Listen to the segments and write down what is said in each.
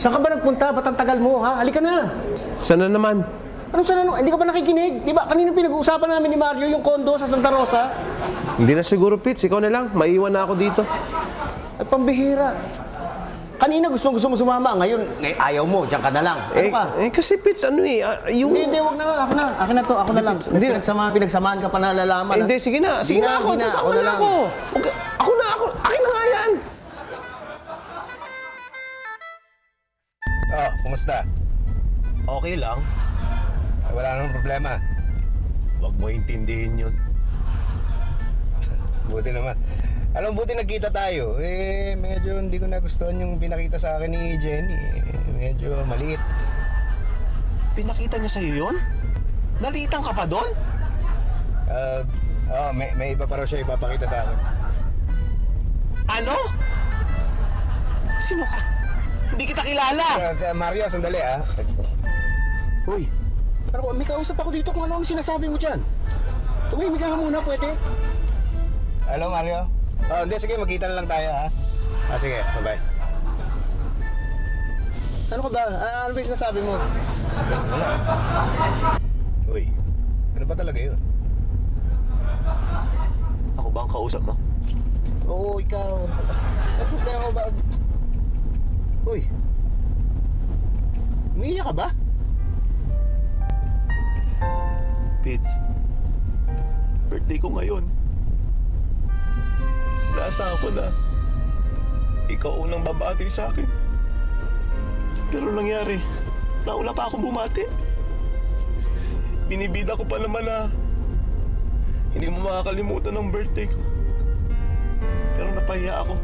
Saan ka ba nagpunta? Ba't ang tagal mo, ha? Halika na. Sana naman? Ano sana? Hindi ka ba nakikinig? Di ba kanina pinag-uusapan namin ni Mario yung kondo sa Santa Rosa? Hindi na siguro, Pits. Ikaw na lang. Maiiwan na ako dito. Ay, pambihira. Kanina gusto mo sumama. Ngayon, ayaw mo. Diyan ka na lang. Ano ka? Kasi, Pits, ano eh. Hindi, wag na. Ako na. Akin na to. Ako na lang. Hindi. Pinagsamahan ka pa na lalaman. Hindi, sige na. Sige na ako. Sasama na ako. Ako na. Akin na nga yan. Oh, kumusta? Okay lang. Wala namang problema. Huwag mo intindihin yun. Buti naman. Alam, buti nagkita tayo. Medyo hindi ko nagustuhan yung pinakita sa akin ni Jenny. Medyo maliit. Pinakita niya sa'yo yun? Naliitan ka pa doon? May iba pa raw siya ipapakita sa akin. Ano? Sino ka? Hindi kita kilala! Mario, sandali Uy, pero may kausap ako dito kung ano ang sinasabi mo dyan. Tumimik ka muna, pwede. Hello, Mario? Hindi, sige, magkita na lang tayo, ha? Sige, bye-bye. Ano ka ba? Ano ba yung sinasabi mo? Wala. Uy, ano ba talaga yun? Ako ba ang kausap mo? Oo, ikaw. May problema ba? Uy, umiiyak ka ba? Pits, birthday ko ngayon. Naasahan ko na ikaw unang babati sa akin. Pero nangyari, nauna pa akong bumati. Binibida ko pa naman na hindi mo makakalimutan ng birthday ko. Pero napahiya ako.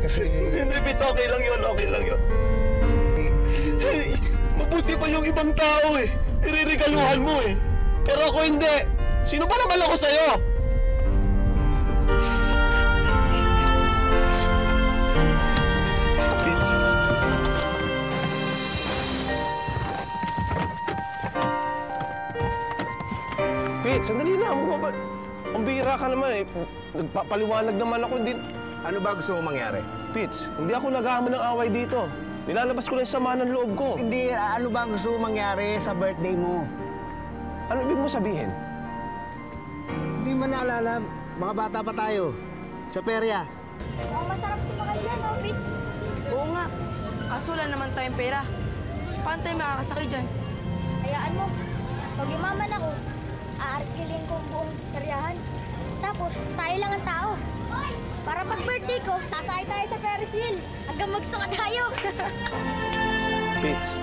Kasi... Hindi, Pits, okay lang yun, okay lang yun. Mabuti pa yung ibang tao eh. Iririgaluhan mo eh. Pero ako hindi. Sino ba naman ako sa'yo? Pits. Pits, sandali lang. Ang bihira ka naman eh. Nagpapaliwanag naman ako din. Ano ba gusto mong mangyari? Pits, hindi ako naghahamon ng away dito. Nilalabas ko lang yung sama ng loob ko. Hindi, ano ba ang gusto mong mangyari sa birthday mo? Ano ibig mo sabihin? Hindi mo naalala, mga bata pa tayo. Sa perya. Oh, masarap sumakay dyan, oh, bitch. Oo nga. Kaso wala naman tayong pera. Paano tayo makakasakay dyan? Hayaan mo. Pag yumaman ako, aarkilin ko ang buong peryahan. Tapos, tayo lang ang tao. Para pag birthday ko, sasakay tayo sa Ferris wheel. Hanggang magsuka tayo. Pits,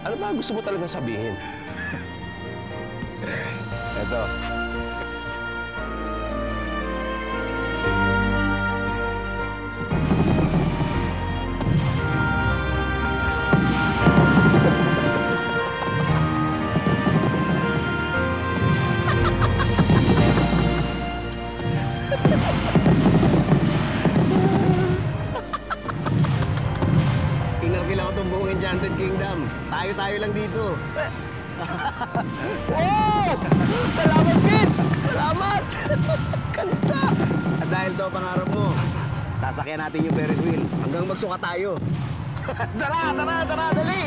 ano ba gusto mo talagang sabihin? Eto. Inarkil ako itong buong Enchanted Kingdom. Tayo-tayo lang dito. Wow! Salamat, Pits! Salamat! Ganda! At dahil to pangarap mo, sasakyan natin yung Ferris wheel hanggang magsuka tayo. Tara, dali!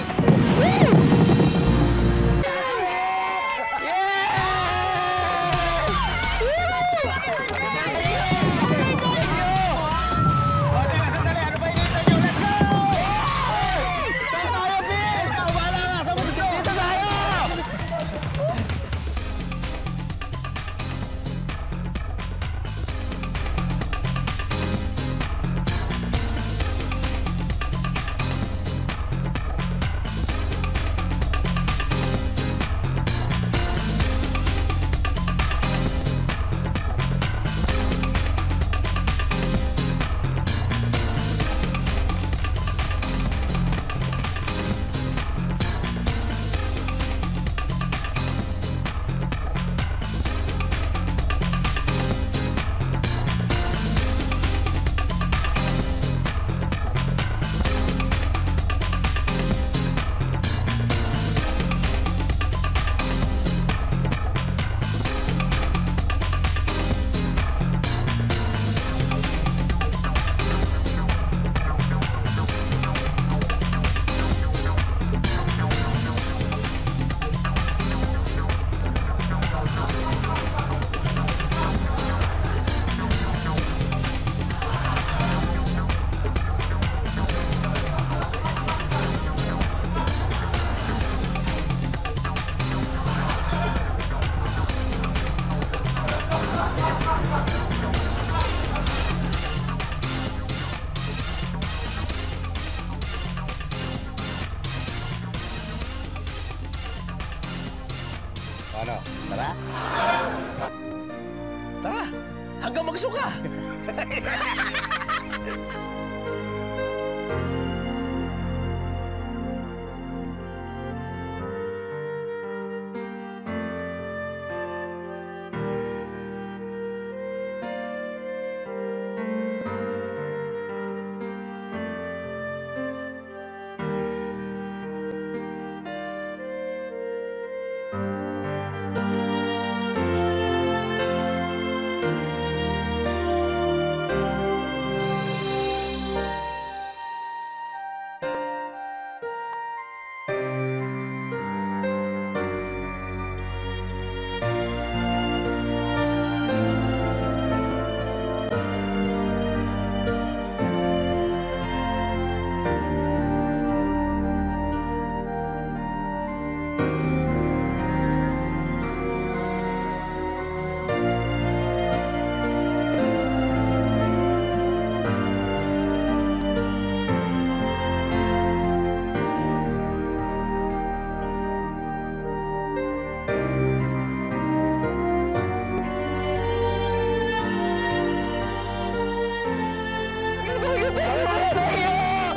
Tara, hanggang magsuka!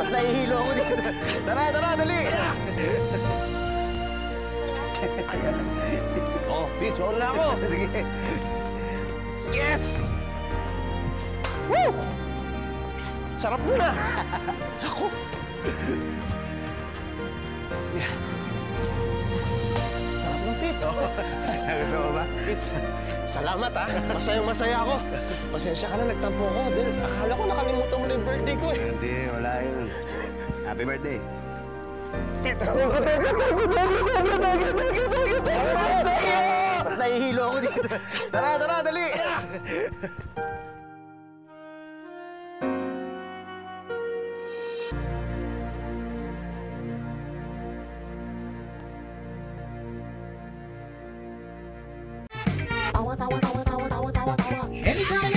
Mas nahihilo ako dito. Tara, dali! Oh, Vince, mauna na ako! Sige. Yes! Woo! Sarap mo na! Ako! Sarap ng pizza. Gusto mo ba? Pizza, salamat ha. Masayang-masaya ako. Pasensya ka na, nagtampo ko. Dahil akala ko nakalimutan mo na yung birthday ko eh. Hindi, wala yun. Happy birthday. Mas nahihilo ako dito. Tara, dali! Anytime